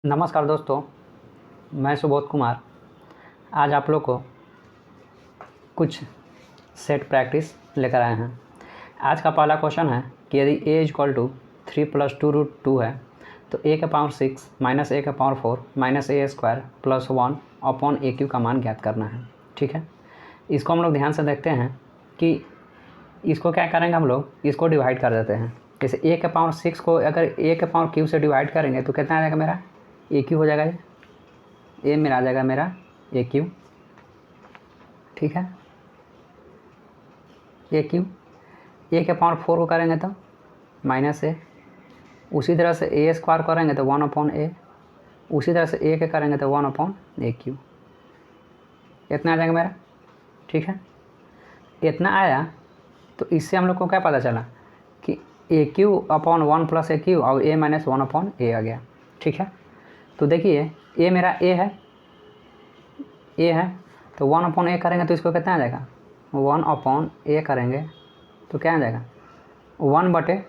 नमस्कार दोस्तों, मैं सुबोध कुमार आज आप लोग को कुछ सेट प्रैक्टिस लेकर आए हैं। आज का पहला क्वेश्चन है कि यदि a इक्वल टू 3 + 2√2 है तो a का पावर 6 माइनस a का power 4 minus a square plus 1 upon A Q का मान ज्ञात करना है। ठीक है, इसको हम लोग ध्यान से देखते हैं कि इसको क्या करेंगे, हम लोग इसको डिवाइड कर देते हैं। जैसे a का पावर 6 को अगर a का पावर क्यू से डिवाइड करेंगे तो कितना आ जाएगा, मेरा ए क्यू हो जाएगा। ये मेरा आ जाएगा मेरा ए क्यू। ठीक है, ए क्यू। ए के पावर 4 को करेंगे तो माइनस ए, उसी तरह से ए स्क्वायर करेंगे तो 1 अपॉन ए, उसी तरह से ए के करेंगे तो 1 अपॉन ए क्यू। इतना आ जाएगा मेरा। ठीक है, इतना आया तो इससे हम लोग को क्या पता चला कि ए क्यू अपॉन 1 प्लस ए क्यू और ए माइनस 1 अपॉन ए आ गया। ठीक है, तो देखिए ए मेरा ए है तो 1 अपॉन ए करेंगे तो इसको कितना आ जाएगा, 1 अपॉन ए करेंगे तो क्या आ जाएगा 1/3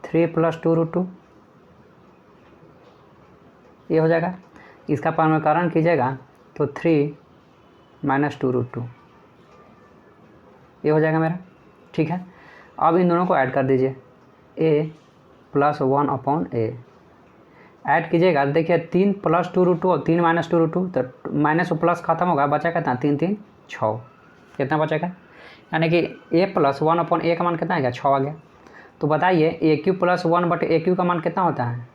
+ 2√2 ये हो जाएगा। इसका परिमाणीकरण कीजिएगा तो 3 - 2√2 ये हो जाएगा मेरा। ठीक है, अब इन दोनों को ऐड कर दीजिए, a + 1 अपॉन ए ऐड कीजिएगा। देखिए 3 + 2√2 और 3 - 2√2 तो माइनस और प्लस खत्म होगा, बचा कितना 3 3 6 कितना बचेगा, यानी कि a + 1 अपॉन ए का मान कितना आ गया 6 आ गया। तो बताइए ए क्यू + 1/ए क्यू का मान कितना होता है।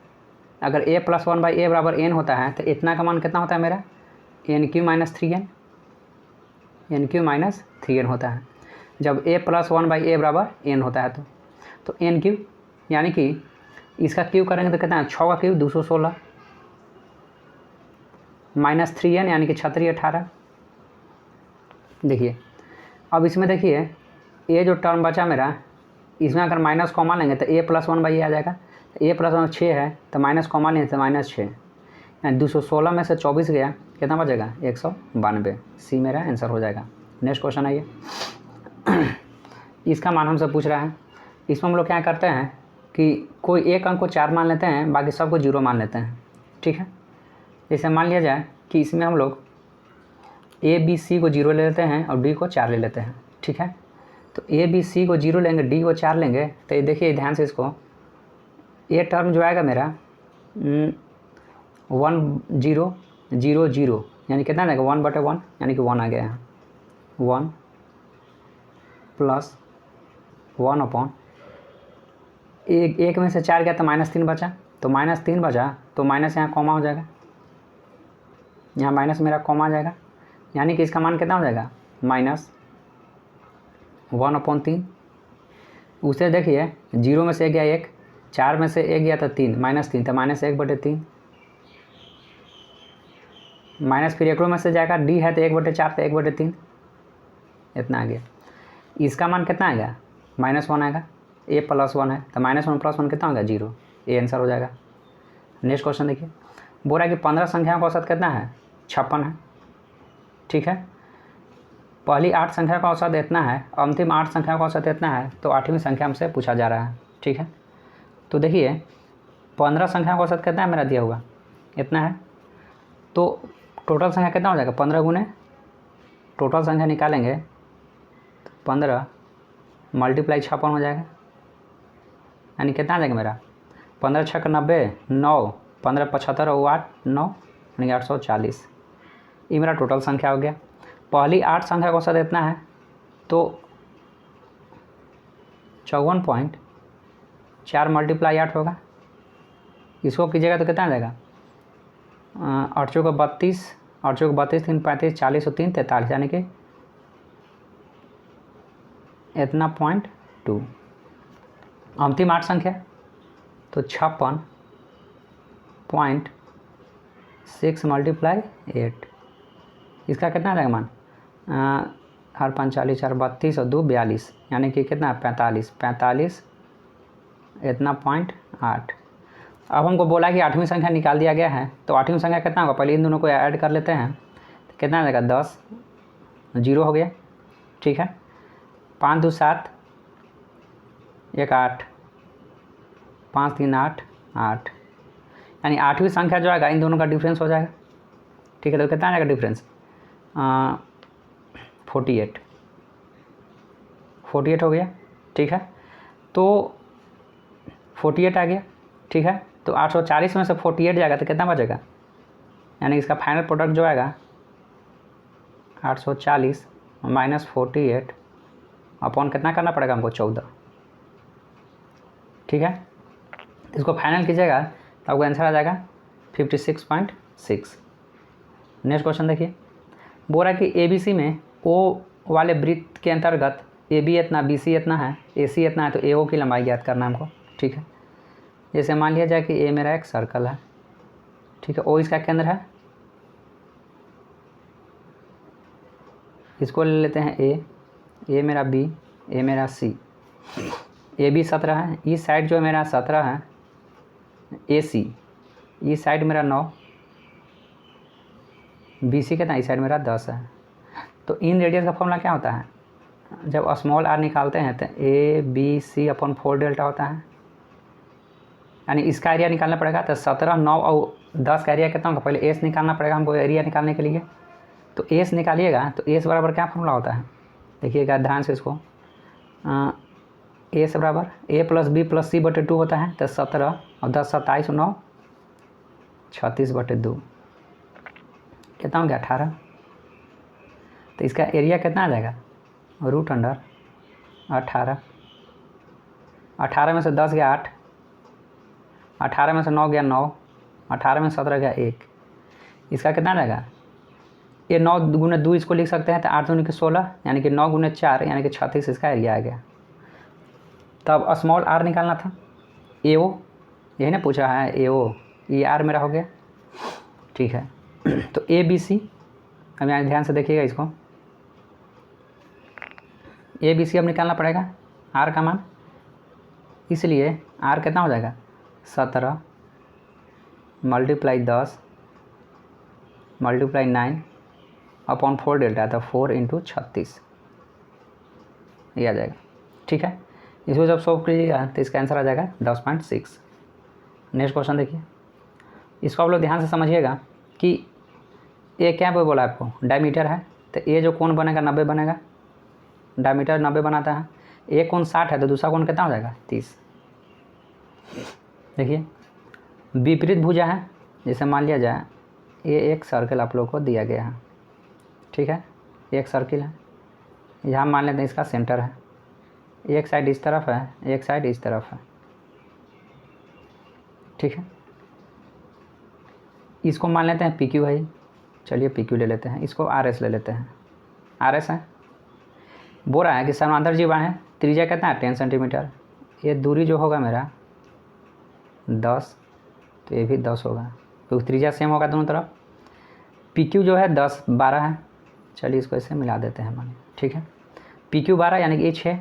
अगर a + 1/a बराबर n होता है तो इतना का मान कितना होता है मेरा n³ - 3n, n³ - 3n होता है जब a + 1/a बराबर n होता है तो n³ यानी कि इसका क्यू करेंगे तो कितना है 6 का क्यू 216 - 3n यानी कि 36 18। देखिए अब इसमें देखिए ये जो टर्म बचा मेरा, इसमें अगर माइनस कॉमा लेंगे तो a + 1/a आ जाएगा। तो a + 1 6 है तो माइनस कॉमा लेंगे तो -6 यानी 216 में से 24 गया, कितना बचेगा 192। सी मेरा आंसर हो जाएगा। नेक्स्ट क्वेश्चन आइए। इसका मान हमसे पूछ रहा है। इसमें हम लोग क्या करते हैं कि कोई एक अंक को 4 मान लेते हैं, बाकी सबको 0 मान लेते हैं। ठीक है, जैसे मान लिया जाए कि इसमें हम लोग a b c को 0 ले लेते हैं और d को 4 ले लेते हैं। ठीक है, तो a b c को 0 लेंगे, d को 4 लेंगे तो ये देखिए ध्यान से, इसको ये टर्म जो आएगा मेरा 1 0 0 0 यानी कितना आएगा 1/1 यानी कि 1 आ गया है। 1 + 1 अपॉन एक में से 4 गया तो -3 बचा, तो -3 बचा तो माइनस यहाँ कॉमा हो जाएगा, यहाँ माइनस मेरा कॉमा आ जाएगा, यानी कि इसका मान कितना हो जाएगा -1/3। उसे देखिए 0 में से गया 1, 4 में से 1 गया तो 3 -3 तो -1/3 माइनस, फिर एकड़ों में से जाएगा d है तो 1/4 तो 1/3 इतना आ गया। इसका मान कितना आएगा -1 आएगा, a + 1 है तो -1 + 1 कितना होगा 0, ये आंसर हो जाएगा। नेक्स्ट क्वेश्चन देखिए, बोल रहा है कि 15 संख्याओं का औसत कितना है 56 है। ठीक है, पहली 8 संख्या का औसत इतना है, अंतिम 8 संख्या का औसत इतना है, तो 8वीं संख्या हमसे पूछा जा रहा है। ठीक है, तो देखिए 15 संख्या का औसत कितना है मेरा दिया हुआ इतना है, तो टोटल संख्या कितना हो जाएगा 15 गुने टोटल संख्या निकालेंगे तो 15 × 56 हो जाएगा, यानी कितना आ जाएगा मेरा 15 × 6 = 90 9 15 × 75 और 8 9 यानी 840। ये मेरा टोटल संख्या हो गया। पहली 8 संख्या का औसत इतना है तो 54.4 × 8 होगा। इसको कीजिएगा तो कितना आ जाएगा 8 × 32 8 × 32 3 35 40 और 3 43 यानी कि इतना 0.2। अंतिम 8 संख्या तो 56.6 × 8 इसका कितना आ जाएगा मान 8 × 5 = 40 4 × 32 और 2 = 42 यानी कि कितना 45 इतना 0.8। अब हमको बोला कि 8वीं संख्या निकाल दिया गया है, तो 8वीं संख्या कितना होगा, पहले इन दोनों को ऐड कर लेते हैं तो कितना आ जाएगा 10 0 हो गया। ठीक है, 5 2 7 1 8 5 3 8 8 यानी 8वीं संख्या जो आएगा इन दोनों का डिफरेंस हो जाएगा। ठीक है, तो कितना आ जाएगा डिफरेंस 48 हो गया। ठीक है, तो 48 आ गया। ठीक है, तो 840 में से 48 जाएगा तो कितना बचेगा, यानी इसका फाइनल प्रोडक्ट जो आएगा 840 माइनस 48 अपॉन कितना करना पड़ेगा हमको 14। ठीक है, इसको फाइनल कीजिएगा तो आपको आंसर आ जाएगा 56.6। नेक्स्ट क्वेश्चन देखिए, बोल रहा है कि ABC में O वाले वृत्त के अंतर्गत AB इतना, BC इतना है, AC इतना है, तो AO की लंबाई ज्ञात करना हमको। ठीक है, जैसे मान लिया जाए कि A मेरा एक सर्कल है। ठीक है, O इसका केंद्र है, इसको ले लेते हैं A मेरा B, A मेरा C, AB 17 है, इस साइड जो मेरा 17 है AC, इस साइड मेरा 9, BC कितना, इस साइड मेरा 10 है। तो इन रेडियस का फॉर्मूला क्या होता है, जब स्मॉल r निकालते हैं तो ABC अपॉन 4 डेल्टा होता है, यानी इसका एरिया निकालना पड़ेगा। तो 17, 9 और 10 का एरिया कितना होगा, पहले एस निकालना पड़ेगा हमको एरिया निकालने के लिए। तो एस निकालिएगा तो एस बराबर क्या फॉर्मूला होता है, देखिएगा ध्यान से इसको, एस बराबर A plus B plus C बटे 2 होता है। तो 17 और 10 27 9 36 बटे 2 कितना हो गया 18। तो इसका एरिया कितना आ जाएगा √18। 18 में से 10 गया 8, 18 में से 9 गया 9, 18 में 17 गया 1, इसका कितना आ जाएगा, ये 9 गुने 2 इसको लिख सकते हैं। तो 8 दूनी के 16 यानी कि 9 गुने 4 यानी कि 36 इसका एरिया आ गया। तब स्मॉल r निकालना था, AO यही ना पूछा है, AO ये r मेरा हो गया। ठीक है, तो ABC, अब यहाँ ध्यान से देखिएगा इसको, ABC अब निकालना पड़ेगा r का मान, इसलिए r कितना हो जाएगा 17 मल्टीप्लाई 10 मल्टीप्लाई 9 अपॉन 4 डेल्टा, तो 4 इंटू 36 ये आ जाएगा। ठीक है, इसको जब सॉल्व कीजिएगा तो इसका आंसर आ जाएगा 10.6। नेक्स्ट क्वेश्चन देखिए, इसको आप लोग ध्यान से समझिएगा कि ये क्या बोला आपको, डायमीटर है, तो ये जो कोण बनेगा 90 बनेगा, डायमीटर 90 बनाता है। एक कोण 60 है तो दूसरा कोण कितना हो जाएगा 30। देखिए विपरीत भुजा है, जैसे मान लिया जाए ये एक सर्कल आप लोग को दिया गया है। ठीक है, एक सर्किल है, यहाँ मान लेते हैं इसका सेंटर है, एक साइड इस तरफ है, एक साइड इस तरफ है। ठीक है, इसको मान लेते हैं PQ है, चलिए PQ ले लेते हैं, इसको RS ले लेते हैं, RS है। बोल रहा है कि समांतर जीवा है, त्रिज्या कितना है 10 सेंटीमीटर, ये दूरी जो होगा मेरा 10, तो ये भी 10 होगा क्योंकि त्रिज्या सेम होगा दोनों तरफ। PQ जो है 10 12 है, चलिए इसको ऐसे मिला देते हैं मान। ठीक है, PQ 12 यानी कि ये 6,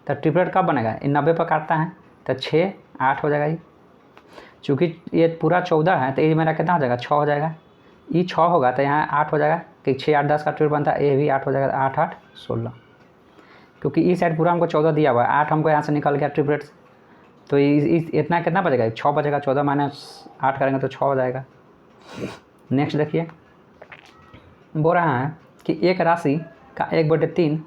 तो ट्रिपलेट कब बनेगा, ये 90 पर काटता है तो 6 8 हो जाएगा। ये चूँकि ये पूरा 14 है तो ये मेरा कितना हो जाएगा 6 हो जाएगा, ये 6 होगा तो यहाँ 8 हो जाएगा कि 6 8 10 का ट्रिपल बनता है, ये भी 8 हो जाएगा, 8 8 16, क्योंकि इस साइड पूरा हमको 14 दिया हुआ है, 8 हमको यहाँ से निकल गया ट्रिपलेट, तो इतना कितना बचेगा 6 बचेगा, 14 माइनस 8 करेंगे तो 6 हो जाएगा। नेक्स्ट देखिए, बोल रहा है कि एक राशि का 1/3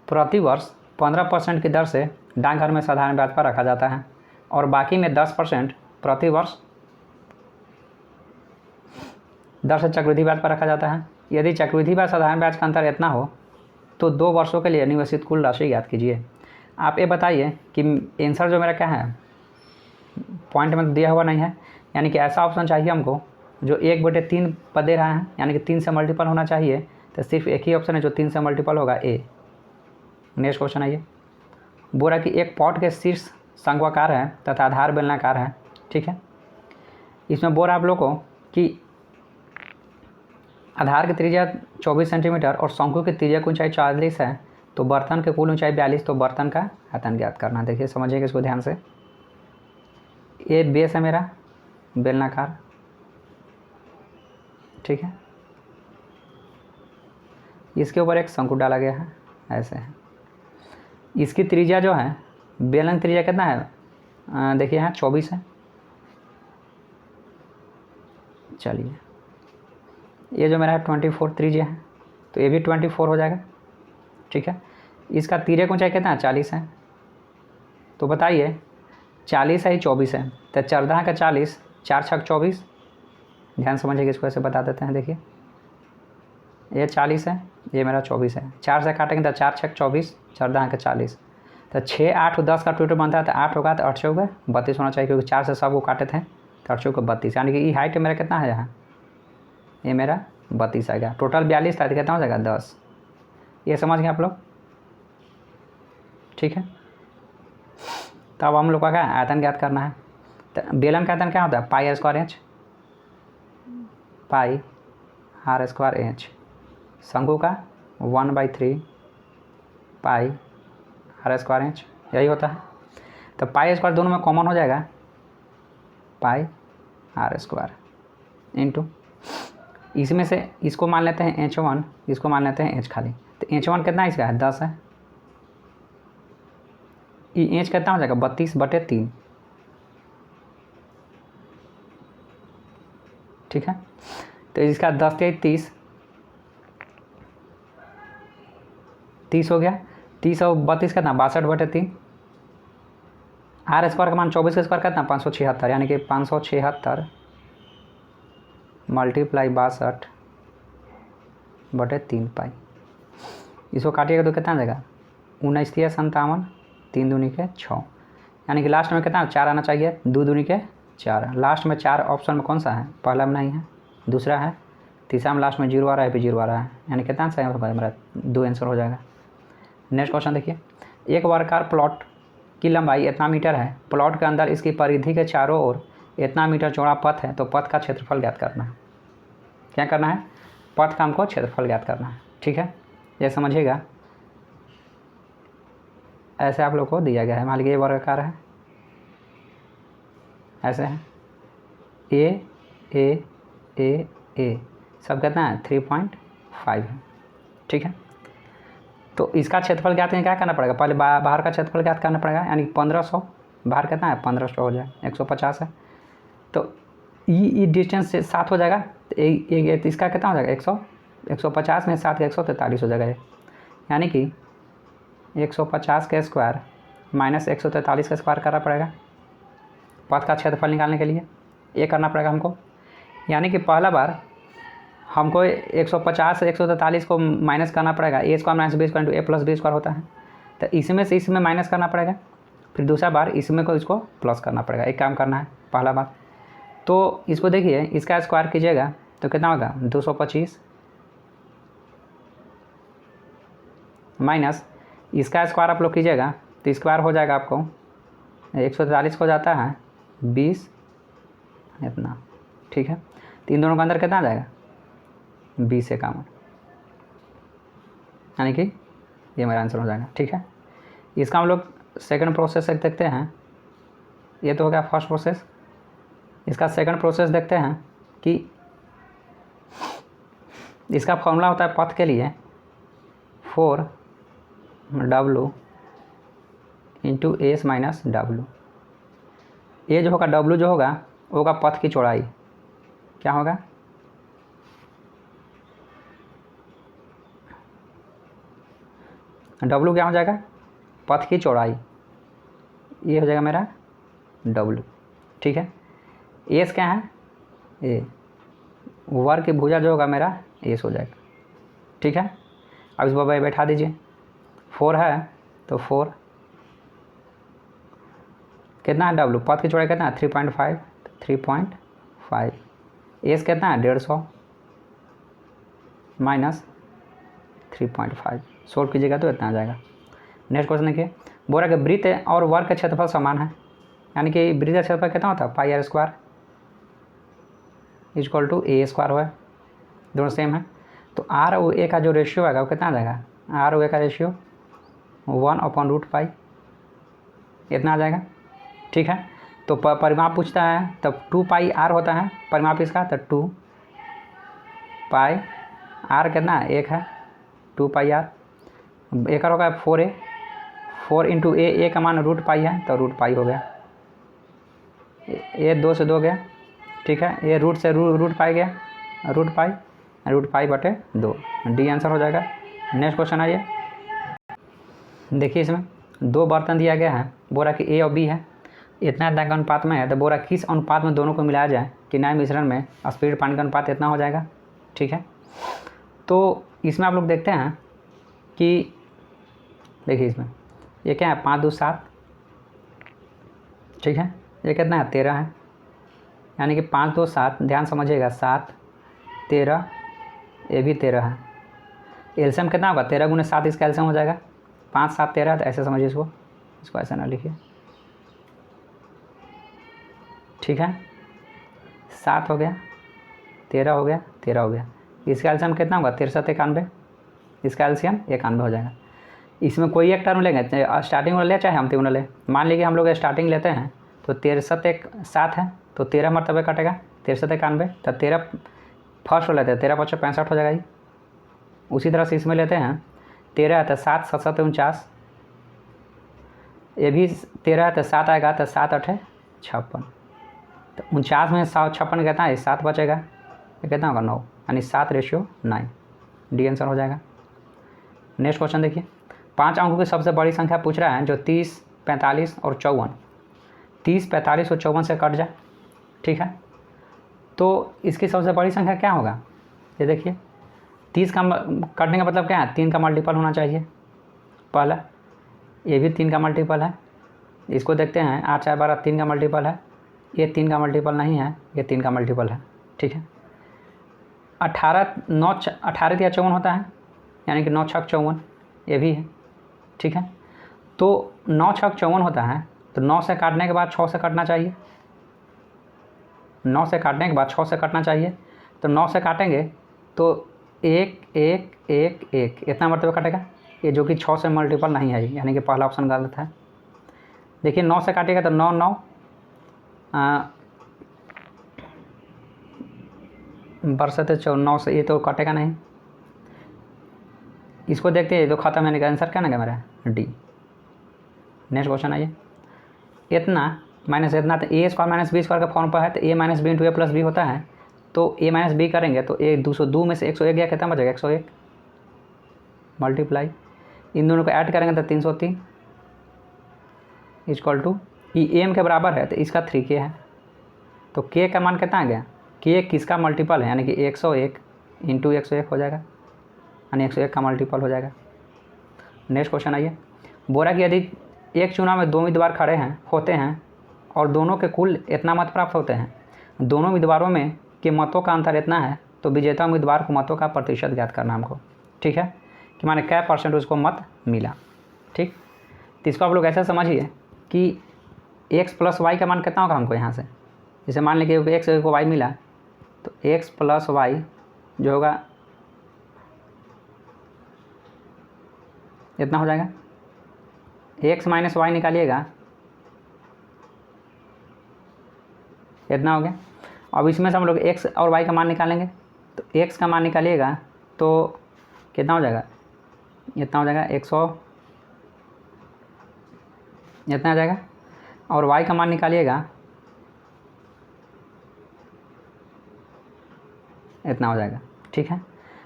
प्रतिवर्ष 15% की दर से डाकघर में साधारण ब्याज पर रखा जाता है और बाकी में 10% प्रतिवर्ष दर से चक्रवृद्धि ब्याज पर रखा जाता है। यदि चक्रवृद्धि ब्याज साधारण ब्याज का अंतर इतना हो तो 2 वर्षों के लिए निवेशित कुल राशि ज्ञात कीजिए। आप ये बताइए कि आंसर जो मेरा क्या है, पॉइंट में दिया हुआ नहीं है, यानी कि ऐसा ऑप्शन चाहिए हमको जो 1/3 पर दे रहा है, यानी कि 3 से मल्टीपल होना चाहिए। तो सिर्फ एक ही ऑप्शन है जो 3 से मल्टीपल होगा, ए। नेक्स्ट क्वेश्चन आइए, बोला कि एक पॉट के शीर्ष शंक्वाकार है तथा आधार बेलनाकार है। ठीक है, इसमें बोल रहा आप लोग को कि आधार की त्रिज्या 24 सेंटीमीटर और शंकु की त्रिज्या की ऊंचाई 40 है, तो बर्तन की कुल ऊंचाई 42, तो बर्तन का आयतन ज्ञात करना। देखिए समझिएगा इसको ध्यान से, ये बेस है मेरा बेलनाकार। ठीक है, इसके ऊपर एक शंकु डाला गया है, ऐसे है। इसकी त्रिज्या जो है, बेलन त्रिज्या कितना है, देखिए यहाँ 24 है, चलिए ये जो मेरा है 24 त्रिज्या है, तो ये भी 24 हो जाएगा। ठीक है, इसका तिर्यक ऊंचाई कितना है 40 है, तो बताइए 40 है 24 है, तो 14 का 40, 4 छक 24। ध्यान समझिए, इसको ऐसे बता देते हैं। देखिए ये 40 है, ये मेरा 24 है, 4 से काटेंगे तो 4 छक 24, 14 का 40, तो 6 8 10 का टोटल बनता है, तो 8 होगा, तो 8 होगा 32 होना चाहिए, क्योंकि 4 से सब को काटे थे, तो 8 को 32, यानी कि ये हाइट मेरा कितना है यहाँ, ये मेरा 32 आएगा। टोटल 42 था, तो कितना हो जाएगा 10। ये समझ गए आप लोग? ठीक है, तो अब हम लोग का क्या आयतन ज्ञात करना है। तो बेलन का आयतन क्या होता है, पाई r स्क्वायर एच, पाई r स्क्वायर एच। शंकु का 1/3 पाई r स्क्वायर एच, यही होता है। तो पाई स्क्वायर दोनों में कॉमन हो जाएगा, पाई r स्क्वायर इंटू, इसमें से इसको मान लेते हैं h1, इसको मान लेते हैं h खाली। तो h1 कितना इसका है 10 है, ये h कितना हो जाएगा 32/3। ठीक है, तो इसका 10 के 30 हो गया, 30 और 32 कितना 62/3। r स्क्वायर का मान 24 का स्क्वायर कितना 576, यानी कि 576 मल्टीप्लाई 62/3 पाई। इसको काटिएगा तो कितना आ जाएगा 19×57, 3 दूनी के 6, यानी कि लास्ट में कितना 4 आना चाहिए, 2 दूनी के 4। लास्ट में 4 ऑप्शन में कौन सा है, पहला में नहीं है, दूसरा है, तीसरा में लास्ट में 0 आ रहा है, फिर 0 आ रहा है, यानी कितना आंसर है मेरा 2 आंसर हो जाएगा। नेक्स्ट क्वेश्चन देखिए, एक वर्गाकार प्लॉट की लंबाई इतना मीटर है, प्लॉट के अंदर इसकी परिधि के चारों ओर इतना मीटर चौड़ा पथ है, तो पथ का क्षेत्रफल ज्ञात करना है। क्या करना है, पथ का हमको क्षेत्रफल ज्ञात करना है। ठीक है, ये समझिएगा, ऐसे आप लोग को दिया गया है। मान लीजिए ये वर्गाकार है, ऐसे है, ए सब कितना है 3.5 है। ठीक है, तो इसका क्षेत्रफल ज्ञात करने क्या करना पड़ेगा, पहले बाहर का क्षेत्रफल ज्ञात करना पड़ेगा, यानी 1500, बाहर कितना है 1500 हो जाए, 150 है, तो ये डिस्टेंस से 7 हो जाएगा, तो इसका कितना हो जाएगा 150 में 7 का 143 हो जाएगा, यानी कि 150 का स्क्वायर माइनस 143 का स्क्वायर करना पड़ेगा पथ का क्षेत्रफल निकालने के लिए। ये करना पड़ेगा हमको, यानी कि पहला बार हमको 150 से 143 को माइनस करना पड़ेगा, A square minus B square into A plus B square होता है, तो इसमें से इसमें माइनस करना पड़ेगा, फिर दूसरा बार इसमें को इसको प्लस करना पड़ेगा। एक काम करना है पहला बार, तो इसको देखिए, इसका स्क्वायर कीजिएगा तो कितना होगा 225 माइनस इसका स्क्वायर आप लोग कीजिएगा तो स्क्वायर हो जाएगा आपको 143 हो जाता है 20 इतना। ठीक है, तो इन दोनों का अंदर कितना आ जाएगा 20×51, यानी कि ये मेरा आंसर हो जाएगा। ठीक है, इसका हम लोग सेकंड प्रोसेस देखते हैं। ये तो हो गया फर्स्ट प्रोसेस, इसका सेकंड प्रोसेस देखते हैं कि इसका फॉर्मूला होता है पथ के लिए 4W into S minus W. ये जो होगा W जो होगा वो होगा पथ की चौड़ाई, क्या होगा W क्या हो जाएगा पथ की चौड़ाई, ये हो जाएगा मेरा W। ठीक है, एस क्या है ए, वर्ग की भुजा जो होगा मेरा एस हो जाएगा। ठीक है, अब इस पर बैठा दीजिए, 4 है तो 4 कितना है W, पथ की चौड़ाई कितना है 3.5 एस कितना है 150 माइनस 3.5 शॉर्ट कीजिएगा तो इतना आ जाएगा। नेक्स्ट क्वेश्चन देखिए, बोला कि वृत्त और वर्ग का क्षेत्रफल समान है, यानी कि वृत्त का क्षेत्रफल कितना होता है pi r square equal to a square हुआ, दोनों सेम है, तो r और a का जो रेशियो आएगा वो कितना आ जाएगा, r और a का रेशियो 1/√पाई इतना आ जाएगा। ठीक है, तो परिमाप पूछता है तब 2 पाई r होता है परिमाप इसका, तो 2 पाई r कितना है 1 है, 2 पाई r एक होगा 4a, 4 इंटू a का मान √पाई है तो √पाई हो गया, ये 2 से 2 गया, ठीक है, ये रूट से रूट पाई गया, रूट पाई बटे 2, डी आंसर हो जाएगा। नेक्स्ट क्वेश्चन आइए, देखिए इसमें 2 बर्तन दिया गया है, बोला कि ए और बी है, इतना इतना का अनुपात में है, तो बोला किस अनुपात में दोनों को मिलाया जाए कि नए मिश्रण में स्पीड पानी का अनुपात इतना हो जाएगा। ठीक है, तो इसमें आप लोग देखते हैं कि देखिए इसमें ये क्या है, 5 2 7, ठीक है, ये कितना है 13 है, यानी कि 5 2 7, ध्यान समझिएगा, 7 13, ये भी 13 है, एलसीएम कितना होगा 13 गुने 7, इसका एलसीएम हो जाएगा 5 7 13, तो ऐसे समझिए इसको ऐसा ना लिखिए। ठीक है, 7 हो गया, 13 हो गया, 13 हो गया, इसका एलसीएम कितना होगा 63 91, इसका एलसीएम 91 हो जाएगा। इसमें कोई एक टर्म लेंगे, स्टार्टिंग वाला ले चाहे अंतिम वाला ले, मान लीजिए हम लोग स्टार्टिंग लेते हैं तो 63 एक 7 है, तो 13 मरतबे कटेगा, 63 91, तो 13 फर्स्ट हो लेते हैं, 13 5 65 हो जाएगा ये। उसी तरह से इसमें लेते हैं 13 है तो 7 7 7 49, ये भी 13 है तो 7 आएगा, तो 7 8 56, तो 49 में 56 कितना है 7 बचेगा, ये कितना होगा 9, यानी 7:9, डी आंसर हो जाएगा। नेक्स्ट क्वेश्चन देखिए, 5 अंकों की सबसे बड़ी संख्या पूछ रहा है जो 30 45 और 54, 30 45 और 54 से कट जाए। ठीक है, तो इसकी सबसे बड़ी संख्या क्या होगा, ये देखिए 30 का कटने का मतलब क्या है, 3 का मल्टीपल होना चाहिए पहला, ये भी 3 का मल्टीपल है, इसको देखते हैं 8 4 12 3 का मल्टीपल है, ये 3 का मल्टीपल नहीं है, ये 3 का मल्टीपल है। ठीक है, 18 9 18 या 54 होता है, यानी कि 9 6 54, ये भी है। ठीक है, तो 9 6 54 होता है, तो 9 से काटने के बाद 6 से कटना चाहिए, 9 से काटने के बाद 6 से कटना चाहिए, तो 9 से काटेंगे तो 1 1 1 1 इतना मरतबे कटेगा, ये जो कि 6 से मल्टीपल नहीं है, यानी कि पहला ऑप्शन गलत है। देखिए 9 से काटेगा तो 9 9 बरसते 9 से, ये तो कटेगा नहीं, इसको देखते हैं, ये तो खत्म है, आंसर क्या ना मेरा डी। नेक्स्ट क्वेश्चन आइए, इतना माइनस इतना, तो ए स्क्वायर माइनस बी स्क्वायर का फॉर्म पर है, तो ए minus B into A plus B होता है, तो ए माइनस बी करेंगे तो ए 202 में से 101 गया, कितना बचेगा 101, मल्टीप्लाई इन दोनों को ऐड करेंगे तो 303 इक्वल टू ई एम के बराबर है, तो इसका 3k है, तो k का मान कितना आ गया, k किसका मल्टीपल है, यानी कि 101 इंटू 101 हो जाएगा, यानी 101 का मल्टीपल हो जाएगा। नेक्स्ट क्वेश्चन आइए, बोला कि यदि एक चुनाव में 2 उम्मीदवार खड़े होते हैं और दोनों के कुल इतना मत प्राप्त होते हैं, दोनों उम्मीदवारों में के मतों का अंतर इतना है, तो विजेता उम्मीदवार को मतों का प्रतिशत ज्ञात करना हमको। ठीक है, कि माने क्या % उसको मत मिला। ठीक, तो इसको आप लोग ऐसा समझिए कि x + y का मान कितना होगा हमको यहाँ से, जैसे मान लीजिए कि x को y मिला, तो x + y जो होगा इतना हो जाएगा, x - y निकालिएगा, इतना हो गया। अब इसमें से हम लोग x और y का मान निकालेंगे, तो x का मान निकालिएगा तो कितना हो जाएगा, इतना हो जाएगा 100, इतना आ जाएगा, और y का मान निकालिएगा इतना हो जाएगा। ठीक है,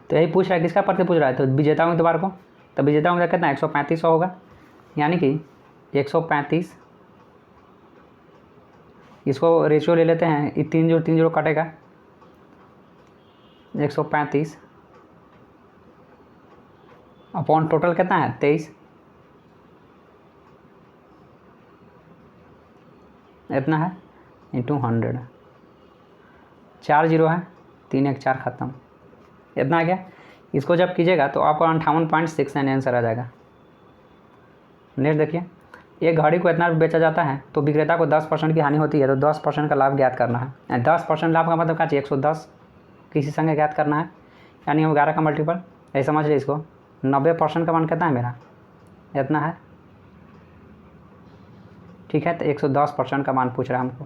तो यही पूछ रहा है, किसका प्रति पूछ रहा है, तो विजेता उम्मीदवार को, तो विजेता उम्मीदवार कितना 135 होगा, यानी कि 135, इसको रेशियो ले लेते हैं, ये 3 0 कटेगा, 135 अपॉन टोटल कितना है 23, इतना है इंटू 100, 4 0 है, 3 1 4 ख़त्म, इतना आ गया। इसको जब कीजिएगा तो आपको 58.6 आंसर आ जाएगा। नेक्स्ट देखिए, एक घड़ी को इतना बेचा जाता है तो विक्रेता को 10% की हानि होती है, तो 10% का लाभ ज्ञात करना है। 10% लाभ का मतलब क्या चाहिए, 110 किसी संख्या ज्ञात करना है, यानी हम 11 का मल्टीपल, ऐसे समझ लीजिए इसको। 90% का मान कितना है मेरा, इतना है। ठीक है, तो 110% का मान पूछ रहा है हमको,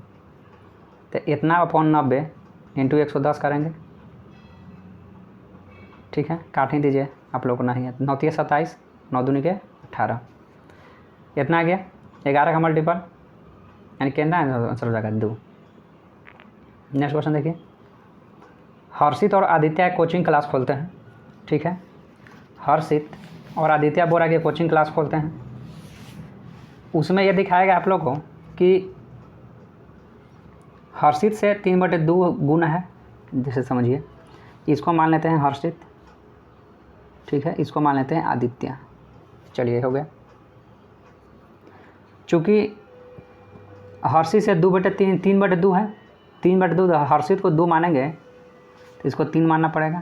तो इतना अपॉन 90 इंटू 110 करेंगे। ठीक है, काट ही दीजिए आप लोग को, नहीं है 9 3 27, 9 दूनी के 18, इतना आ गया। 11 का मल्टीपल, यानी कितना आंसर हो जाएगा 2। नेक्स्ट क्वेश्चन देखिए, हर्षित और आदित्य एक कोचिंग क्लास खोलते हैं, ठीक है, हर्षित और आदित्य बोरा की कोचिंग क्लास खोलते हैं। उसमें यह दिखाएगा आप लोग को कि हर्षित से 3/2 गुण है, जैसे समझिए, इसको मान लेते हैं हर्षित, ठीक है, इसको मान लेते हैं आदित्य। चलिए हो गया। चूँकि हर्षित से 2/3 3/2 है, 3/2 हर्षित को 2 मानेंगे तो इसको 3 मानना पड़ेगा।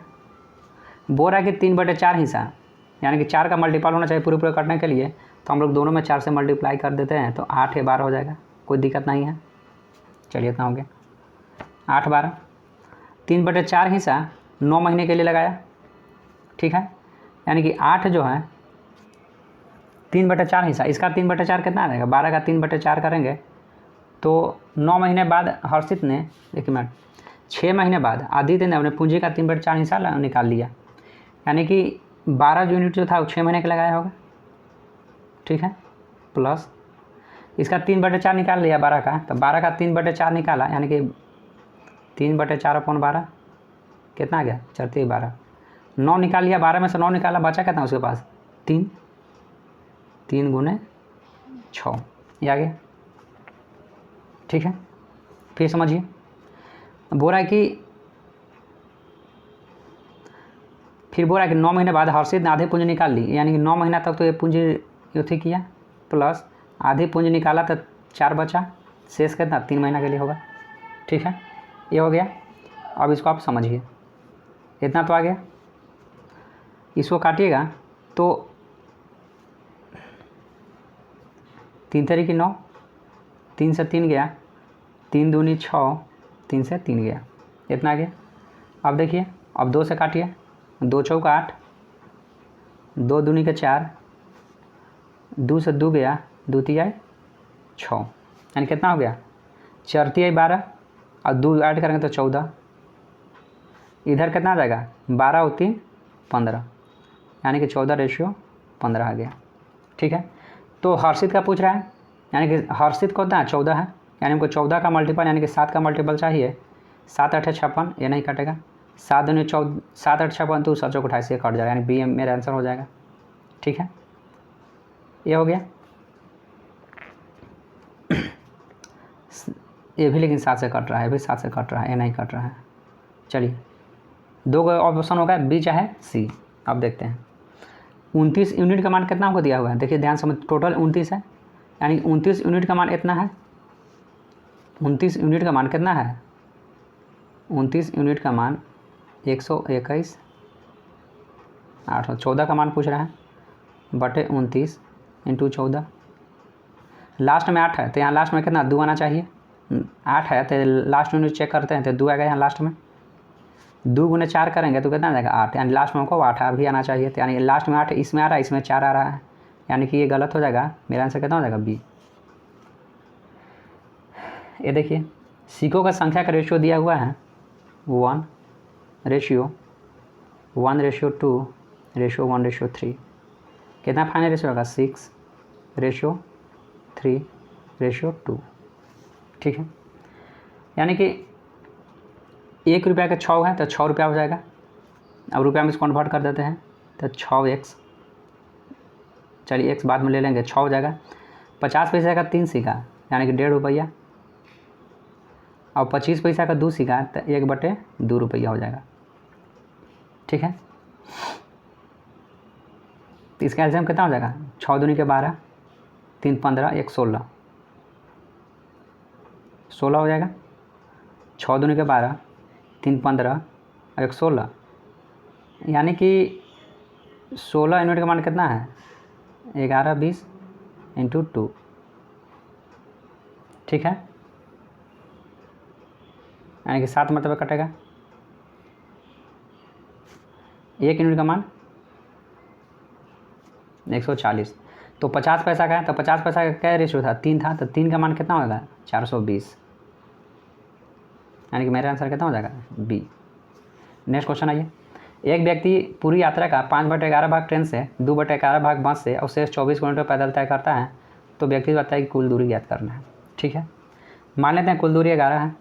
बोरा के 3/4 हिस्सा, यानी कि 4 का मल्टीपल होना चाहिए पूरे करने के लिए, तो हम लोग दोनों में 4 से मल्टीप्लाई कर देते हैं तो 8 या 12 हो जाएगा, कोई दिक्कत नहीं है। चलिए इतना हो गया, 8 12, 3/4 हिस्सा 9 महीने के लिए लगाया, ठीक है, यानी कि 8 जो है 3/4 हिस्सा, इसका 3/4 कितना आ जाएगा, 12 का 3/4 करेंगे तो 9 महीने बाद हर्षित ने, एक मिनट, 6 महीने बाद आदित्य ने अपने पूंजी का 3/4 हिस्सा निकाल लिया, यानी कि 12 यूनिट जो था वो 6 महीने का लगाया होगा, ठीक है, प्लस इसका 3/4 निकाल लिया 12 का, तो 12 का 3/4 निकाला, यानी कि 3/4/12 कितना आ गया, 4 12, 9 निकाल लिया, 12 में से 9 निकाला, बचा कितना उसके पास 3, 3 गुने 6, ये आ गया, ठीक है। फिर समझिए, बोरा की 9 महीने बाद हर्षित ने आधी पूंजी निकाल ली, यानी कि 9 महीना तक तो ये पूंजी युति किया, प्लस आधी पूंजी निकाला तो 4 बचा, शेष कितना 3 महीना के लिए होगा, ठीक है, ये हो गया। अब इसको आप समझिए, इतना तो आ गया, इसको काटिएगा तो 3 3 9, 3 से 3 गया, 3 दूनी 6, 3 से 3 गया, इतना आ गया। अब देखिए, अब 2 से काटिए, 2 चौका 8, 2 दूनी के 4, 2 से 2 गया, 2 तिहाई 6, यानी कितना हो गया 4 तिहाई 12, और 2 ऐड करेंगे तो 14, इधर कितना आ जाएगा 12 और 3 15, यानी कि 14:15 आ गया, ठीक है। तो हर्षित का पूछ रहा है, यानी कि हर्षित को कितना 14 है, यानी हमको 14 का मल्टीपल, यानी कि 7 का मल्टीपल चाहिए, 7 8 56, ये नहीं कटेगा, 7 दूनी 14, 7 8 56 तो 7 चौक 28 कट जाएगा, यानी बी मेरा आंसर हो जाएगा, ठीक है, ये हो गया। ये भी लेकिन 7 से कट रहा है, ये भी 7 से कट रहा है, ये नहीं कट रहा है। चलिए 2 ऑप्शन होगा, बी चाहे सी। अब देखते हैं 29 यूनिट का मान कितना हमको दिया हुआ है, देखिए ध्यान से, टोटल 29 है, यानी 29 यूनिट का मान इतना है, 29 यूनिट का मान कितना है, 29 यूनिट का मान 121, 14 का मान पूछ रहा है, बटे 29 इंटू 14, लास्ट में 8 है तो यहाँ लास्ट में कितना 2 आना चाहिए, 8 है तो लास्ट यूनिट चेक करते हैं तो 2 आएगा यहाँ लास्ट में, 2 गुने 4 करेंगे तो कितना आ जाएगा 8, यानी लास्ट में हमको 8 भी आना चाहिए, तो यानी लास्ट में 8 इसमें आ रहा है, इसमें 4 आ रहा है, यानी कि ये गलत हो जाएगा, मेरा आंसर कितना हो जाएगा बी। ये देखिए, सिक्कों का संख्या का रेशियो दिया हुआ है 1:1:2 1:3, कितना फाइनल रेशियो होगा 6:3:2, ठीक है, यानी कि 1 रुपया का 6 है तो 6 रुपया हो जाएगा, अब रुपया में इसको कन्वर्ट कर देते हैं तो 6x, चलिए x बाद में ले लेंगे, 6 हो जाएगा, 50 पैसे का 3 सिक्का यानी कि 1.5 रुपया, और 25 पैसा का 2 सिक्का तो 1/2 रुपया हो जाएगा, ठीक है। तो इसका एल्सियम कितना हो जाएगा 6 दूनी के 12, 3 15, 1 16, 16 हो जाएगा, 6 दूनी के 12, 3 15 और 1 16, यानी कि 16 यूनिट का मान कितना है 11 20 इंटू 2, ठीक है, यानी कि 7 मतलब कटेगा, 1 यूनिट का मान 140, तो 50 पैसा का है, तो 50 पैसा का क्या रेशियो था 3 था, तो 3 का मान कितना होगा 420, यानी कि मेरा आंसर कितना हो जाएगा बी। नेक्स्ट क्वेश्चन आइए, एक व्यक्ति पूरी यात्रा का 5/11 भाग ट्रेन से, 2/11 भाग बस से और शेष 24 किलोमीटर पैदल तय करता है, तो व्यक्ति बताए कि कुल दूरी ज्ञात करना है, ठीक है। मान लेते हैं कुल दूरी 11 है,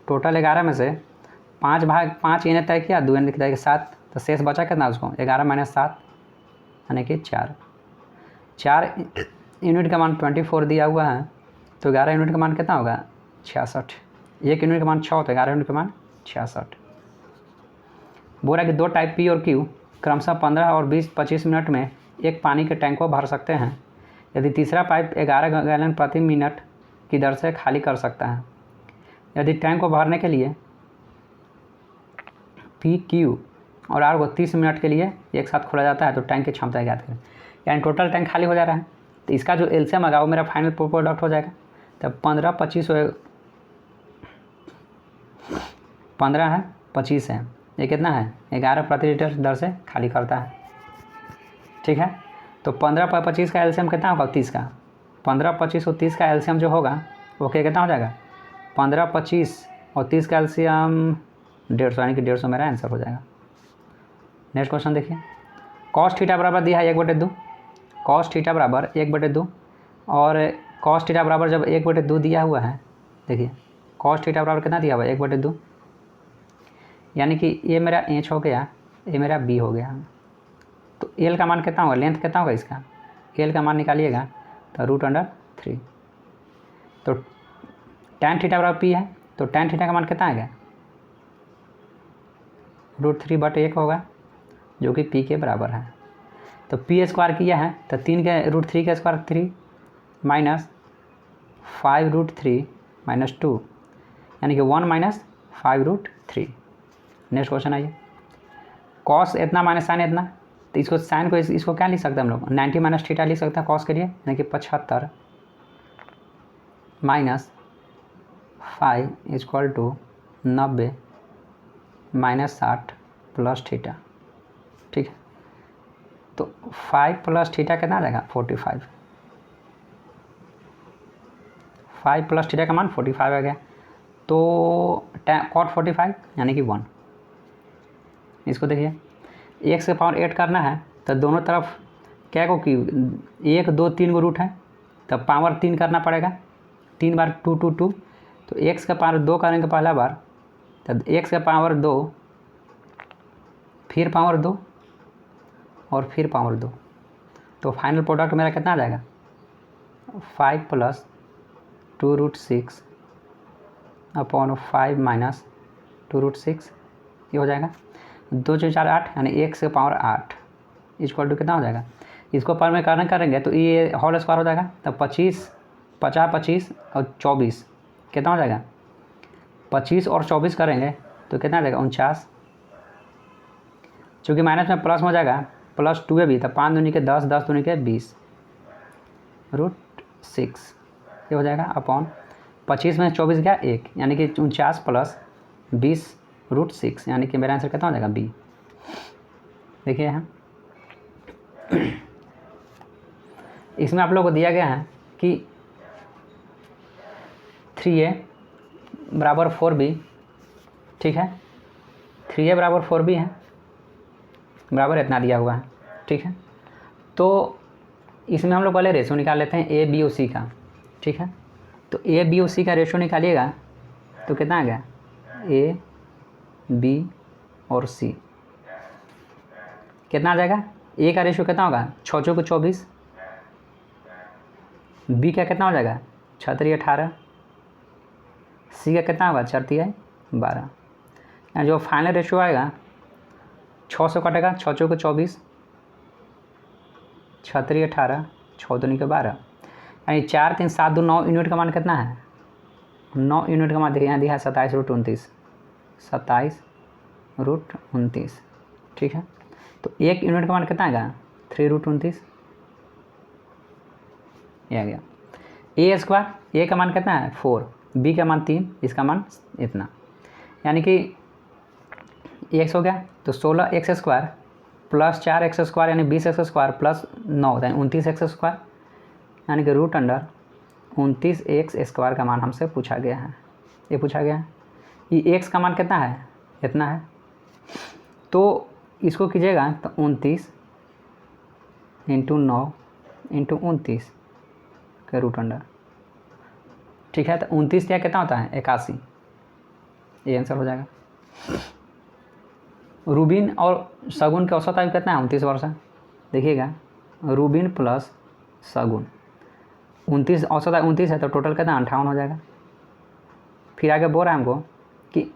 टोटल 11 में से 5 इन्हें तय किया, 2 इन्हें तय किया 7, तो शेष बचा कितना उसको 11 माइनस 7 यानी कि 4 यूनिट का मान 24 दिया हुआ है, तो 11 यूनिट का मान कितना होगा 66। 1 यूनिट का मान 6 होता है, 11 यूनिट का मान 66। बोल रहा है कि 2 टाइप पी और क्यू क्रमशः 15 और 20-25 मिनट में एक पानी के टैंक को भर सकते हैं यदि तीसरा पाइप 11 गैलन प्रति मिनट की दर से खाली कर सकता है। यदि टैंक को भरने के लिए पी क्यू और आर को 30 मिनट के लिए एक साथ खोला जाता है तो टैंक की क्षमता ज्ञात करें। यानी टोटल टैंक खाली हो जा रहा है, तो इसका जो एलसीएम आएगा वो मेरा फाइनल प्रोडक्ट हो जाएगा। तब 15 है 25 है, ये कितना है 11 प्रति लीटर दर से खाली करता है। ठीक है, तो 15 पर 25 का एलसीएम कितना होगा 30 का, 15, 25 और 30 का एलसीएम जो होगा वो कितना हो जाएगा 15, 25 और 30 का एलसीएम 150, यानी कि 150 मेरा आंसर हो जाएगा। नेक्स्ट क्वेश्चन देखिए, कॉस थीटा बराबर दिया है 1/2, कॉस थीटा बराबर 1/2 और कॉस थीटा बराबर जब 1/2 दिया हुआ है, देखिए कॉस थीटा बराबर कितना दिया हुआ है 1/2, यानी कि ये मेरा एच हो गया, ये मेरा बी हो गया। तो एल का मान कितना होगा, लेंथ कितना होगा इसका, एल का मान निकालिएगा तो √3। तो tan थीटा बराबर पी है, तो tan थीटा का मान कितना आएगा √3/1 होगा, जो कि पी के बराबर है। तो पी स्क्वायर किया है तो 3 के √3 का स्क्वायर 3 माइनस 5√3 माइनस 2, यानी कि 1 माइनस 5√3। नेक्स्ट क्वेश्चन आइए, कॉस इतना माइनस साइन इतना, तो इसको साइन को इसको क्या लिख सकते हैं हम लोग 90 माइनस थीटा लिख सकते हैं कॉस के लिए, यानी कि 75 minus 5 equal to 90 minus 60 plus theta. ठीक है, तो 5 प्लस थीटा कितना आ जाएगा 45, 5 प्लस थीटा का मान 45 आ गया। तो cot 45 यानी कि 1। इसको देखिए, 1 से पावर 8 करना है तो दोनों तरफ क्या को कि 1, 2, 3 को रूट है, तब पावर 3 करना पड़ेगा, 3 बार 2, 2, 2, तो x का पावर 2 करेंगे पहला बार, तब x का पावर 2 फिर पावर 2 और फिर पावर 2, तो फाइनल प्रोडक्ट मेरा कितना आ जाएगा 5 प्लस 2√6 अपॉन 5 माइनस 2√6, ये हो जाएगा 2 4 8, यानी 1 से पावर 8 इक्वल टू कितना हो जाएगा, इसको पर में करेंगे तो ये होल स्क्वायर हो जाएगा, तब 25 और 24 कितना हो जाएगा 25 और 24 करेंगे तो कितना आ जाएगा 49, चूँकि माइनस में प्लस में हो जाएगा प्लस 2 है भी, तब 5 दूनी के 10, 10 दूनी के 20 √6 ये हो जाएगा अपॉन 25 में 24 गया 1, यानी कि 49 प्लस 20 √6, यानी कि मेरा आंसर कितना हो जाएगा बी। देखिए यहाँ इसमें आप लोग को दिया गया है कि 3a बराबर 4b, ठीक है 3a बराबर 4b है, बराबर इतना दिया हुआ है। ठीक है, तो इसमें हम लोग पहले रेशो निकाल लेते हैं ए बी और सी का। ठीक है, तो ए बी और सी का रेशो निकालिएगा तो कितना आ गया ए बी और सी कितना आ जाएगा, ए का रेशो कितना होगा 6 चौके 24, बी का कितना हो जाएगा 6 3 18, सी का कितना होगा 4 3 12, यानी जो फाइनल रेशो आएगा 6 से कटेगा 6 चौके 24, 6 3 18, 6 दूनी के 12, यानी 4 3 7 2 9 यूनिट का मान कितना है 9 यूनिट का मान देखिए यहाँ दिया है 27√29, 27√29। ठीक है, तो 1 यूनिट का मान कितना आएगा 3√29, ये आ गया। ए स्क्वायर ए का मान कितना है 4, बी का मान 3, इसका मान इतना, यानी कि x हो गया तो 16x square plus 4x square यानी 20x स्क्वायर प्लस 9 यानी 29x स्क्वायर, यानी कि √29x स्क्वायर का मान हमसे पूछा गया है। ये पूछा गया है, ये x का मान कितना है इतना है, तो इसको कीजिएगा तो 29 × 9 × 29 का √। ठीक है, तो 29 या कितना होता है 81, ये आंसर हो जाएगा। रूबिन और शगुन के औसत आयु कितना है? 29 वर्ष है। देखिएगा, रूबिन प्लस शगुन, 29 औसत आयु 29 है, तो टोटल कितना? 58 हो जाएगा। फिर आगे बोल रहा है हमको कि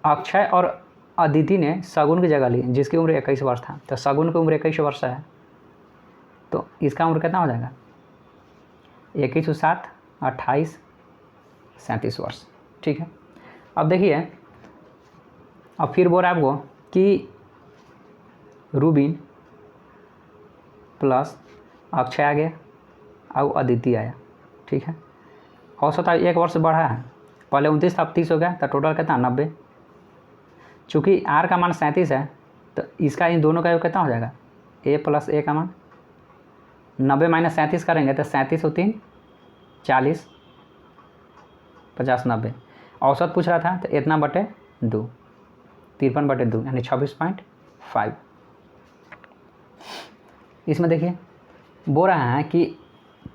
अक्षय और अदिति ने शगुन की जगह ली, जिसकी उम्र 21 वर्ष था। तो शगुन की उम्र 21 वर्ष है, तो इसका उम्र कितना हो जाएगा? 21 7 28 37 वर्ष। ठीक है। अब देखिए, अब फिर बोल रहा है आपको कि रूबिन प्लस अक्षय आ गया और अदिति आया। ठीक है। औसत आयु 1 वर्ष बढ़ा है, पहले 29 था, अब 30 हो गया, तो टोटल कितना? 90। चूँकि आर का मान 37 है, तो इसका इन दोनों का योग कितना हो जाएगा? ए प्लस ए का मान 90 माइनस 37 करेंगे तो 37 और 3 40, 50 90। औसत पूछ रहा था, तो इतना बटे 2, 53 बटे 2 यानी 26.5। इसमें देखिए बोल रहा है कि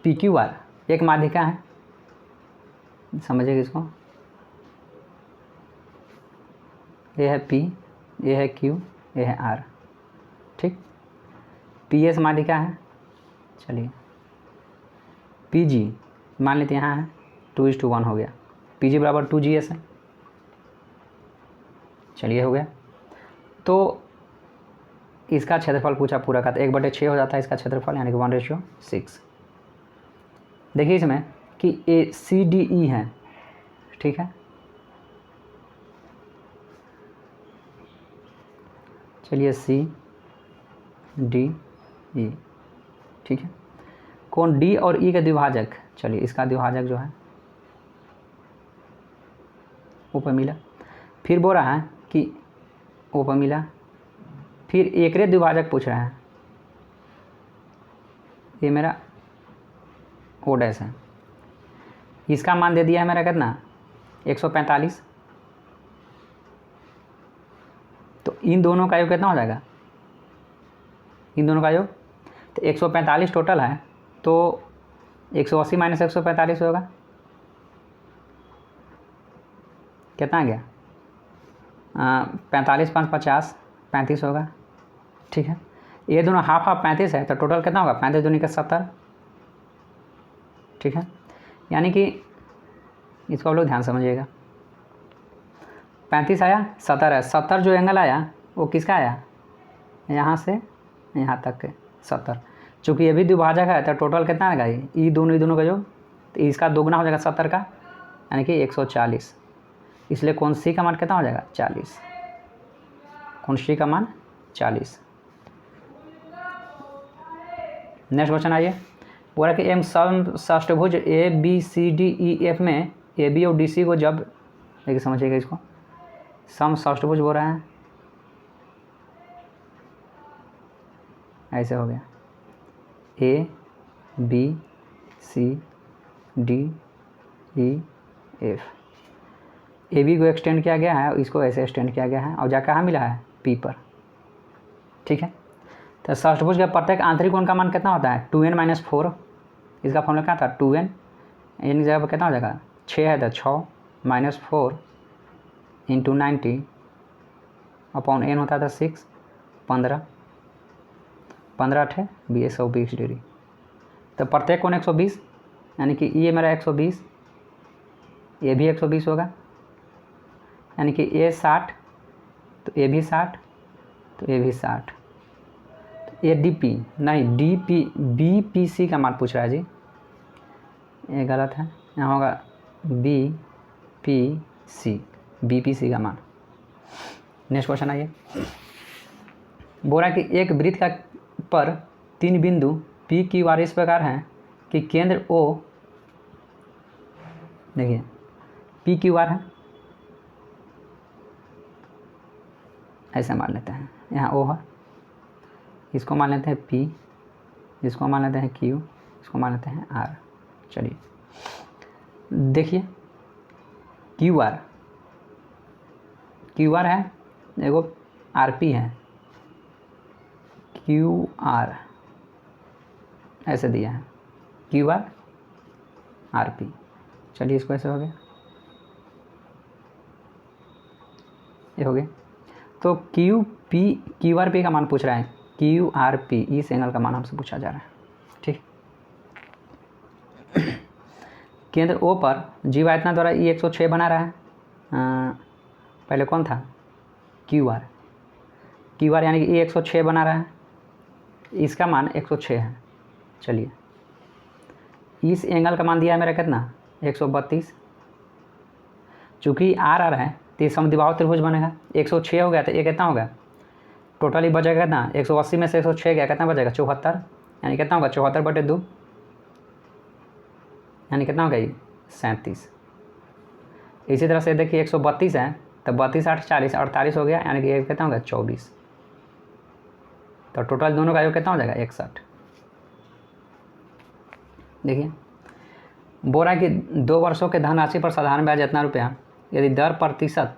पी क्यू आर एक माध्यिका है, समझिएगा इसको, ये है पी, ये है क्यू, ये है आर। ठीक। पी एस माध्यिका है, चलिए पी जी मान लेते यहाँ है 2:1 हो गया, पी जी बराबर 2GS है। चलिए हो गया। तो इसका क्षेत्रफल पूछा पूरा का, तो 1/6 हो जाता है इसका क्षेत्रफल, यानी कि 1:6। देखिए इसमें कि ACDE है। ठीक है, चलिए CDE। ठीक है। कौन D और E का द्विभाजक? चलिए इसका द्विभाजक जो है ऊपर मिला। फिर बोल रहा है कि ऊपर मिला, फिर एकरे द्विभाजक पूछ रहा है, ये मेरा O डैश है, इसका मान दे दिया है मेरा कितना? 145। तो इन दोनों का योग कितना हो जाएगा? इन दोनों का योग तो 145 टोटल है, तो 180 माइनस 145 होगा, कितना आ गया? 45 5 50, 35 होगा। ठीक है। ये दोनों हाफ 35 है, तो टोटल कितना होगा? 35 दूनी का 70। ठीक है। यानी कि इसको आप लोग ध्यान समझिएगा, 35 आया, 70 है, 70 जो एंगल आया वो किसका आया? यहाँ से यहाँ तक के 70। चूँकि ये भी द्विभाजक है, तो टोटल कितना आएगा? ये दोनों का योग, तो इसका दोगुना हो जाएगा 70 का, यानी कि 140। इसलिए कौन सी का मान कितना हो जाएगा? 40। कौन सी का मान? 40। नेक्स्ट क्वेश्चन आइए। बोला कि एम षष्ठभुज ABCDEF में AB और DC को जब, देखिए समझिएगा इसको, सम षष्ठभुज बोल रहा है, ऐसे हो गया ABCDEF। AB को एक्सटेंड किया गया है, इसको ऐसे एक्सटेंड किया गया है, और जा कहाँ मिला है? P पर। ठीक है। तो षष्ठभुज का प्रत्येक आंतरिक कोण का मान कितना होता है? 2n - 4। इसका फॉर्मूला क्या था? 2n, इन जगह पर कितना हो जाएगा? 6 है तो 6 - 4 × 90 अपॉन n होता था 6, 15 8 20, 120 डिग्री। तो प्रत्येक कोण 120, यानी कि ये मेरा 120, ये भी 120 होगा, यानी कि A 60, तो A भी 60, तो A भी 60। तो ADP नहीं, BPC का मान पूछ रहा है जी, ये गलत है, यहाँ होगा BPC का मान। नेक्स्ट क्वेश्चन आइए। बोल रहा है कि एक वृत्त का पर 3 बिंदु PQR इस प्रकार हैं कि केंद्र O, देखिए PQR है, ऐसे मान लेते हैं, यहाँ O है, इसको मान लेते हैं P, इसको मान लेते हैं Q, इसको मान लेते हैं R। चलिए देखिए QR है, एगो RP है, QR ऐसे दिया है, QR RP। चलिए इसको ऐसे हो गया, ये हो गया। तो क्यू आर पी का मान पूछ रहा है, क्यू आर पी इस एंगल का मान हमसे पूछा जा रहा है। ठीक, केंद्र ओ पर जीव आयतना द्वारा ई 106 बना रहा है। पहले कौन था, क्यू आर यानी कि ई 106 बना रहा है, इसका मान 106 है। चलिए, इस एंगल का मान दिया है मेरा कितना, 132। चूँकि आर आर है तो ये समद्विबाहु त्रिभुज बनेगा। 106 हो गया तो ये कितना होगा, टोटली बचेगा कितना, 180 में से 106 गया, कितना बचेगा 74, यानी कितना होगा 74/2, यानी कितना होगा ये 37। इसी तरह से देखिए 132 है तो 32 8 40 48 हो गया, यानी कि ये कितना होगा 24। तो टोटल दोनों का योग कितना हो जाएगा 61। देखिए, बोल रहा है कि 2 वर्षों के धनराशि पर साधारण ब्याज इतना रुपया यदि दर प्रतिशत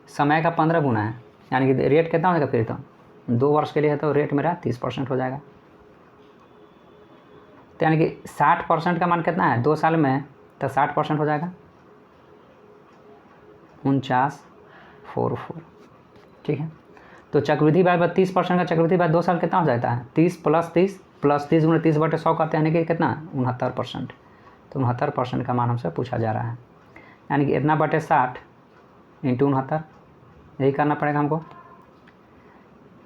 समय का 15 गुना है, यानी कि रेट कितना हो जाएगा फिर, तो 2 वर्ष के लिए है तो रेट मेरा 30% हो जाएगा। तो यानी कि 60% का मान कितना है 2 साल में, तो 60% हो जाएगा 4944। ठीक है, तो चक्रवृद्धि ब्याज 30% का चक्रवृद्धि ब्याज 2 साल कितना हो जाता है, 30 + 30 + 30 × 30/100 करते हैं, यानी कि कितना 69%। तो 69% का मान हमसे पूछा जा रहा है, यानी कि इतना बटे 60 × 69, यही करना पड़ेगा हमको।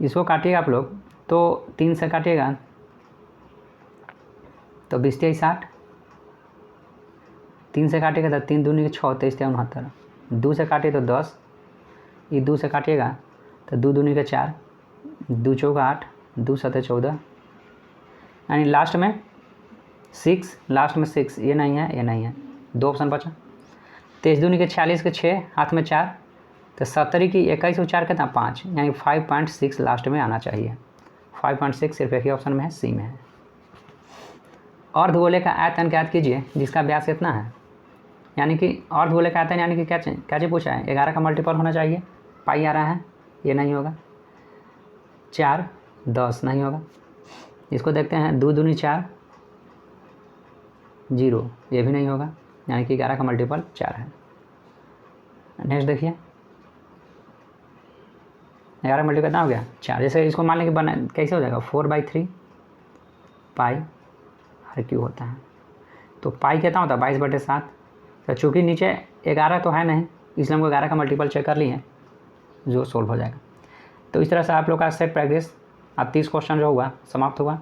इसको काटिएगा आप लोग तो 3 से काटिएगा तो 20 × 60, 3 से काटिएगा तो 3 दूनी 6, 23 × 69, 2 से काटिए तो 10, ये 2 से काटिएगा तो 2 दूनी 4, 2 चौका 8, 2 7 14, यानी लास्ट में 6, लास्ट में 6, ये नहीं है, ये नहीं है, 2 ऑप्शन बचा। 23 दूनी 46 के 6, हाथ में 4, तो 70 की 21 और 4 कितना 5, यानी 5.6 लास्ट में आना चाहिए। 5.6 सिर्फ एक ही ऑप्शन में है, सी में है। अर्धगोले का आयतन ज्ञात कीजिए जिसका व्यास कितना है, यानी कि अर्धगोले का आयतन यानी कि क्या चीज़ पूछा है, 11 का मल्टीपल होना चाहिए, पाई आ रहा है, ये नहीं होगा, 4 10 नहीं होगा। इसको देखते हैं, 2 दूनी 4 0, ये भी नहीं होगा, यानी कि 11 का मल्टीपल 4 है। नेक्स्ट देखिए, 11 मल्टीपल कितना हो गया 4। जैसे इसको मान लें कि बना कैसे हो जाएगा 4/3 पाई आर क्यू होता है। तो पाई कितना होता है 22/7। तो चूँकि नीचे 11 तो है नहीं, इसलिए हमको 11 का मल्टीपल चेक कर लिए, जो सोल्व हो जाएगा। तो इस तरह से आप लोग का सेट प्रैक्टिस 30 क्वेश्चन जो हुआ समाप्त हुआ।